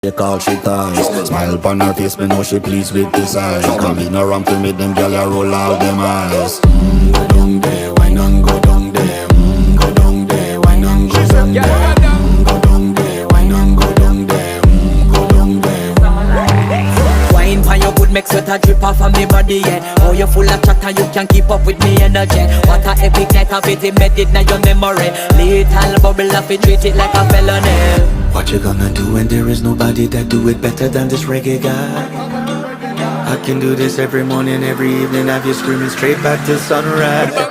They call she ties. Smile upon her face, me know she pleased with this eyes. Come in around to me, them gyal a roll out them eyes. Go down there, why not go down there? Go down there, why not go down there? Go down there, why not go down there? Go down there. Wine pan your good, make sweat a drip off of me body, yeah. Oh, you full of chatter, you can keep up with me energy. What a epic night of it, embedded in your memory. Little bubble of it, treat it like a felony. What you gonna do when there is nobody that do it better than this reggae guy? I can do this every morning, every evening, have you screaming straight back to sunrise.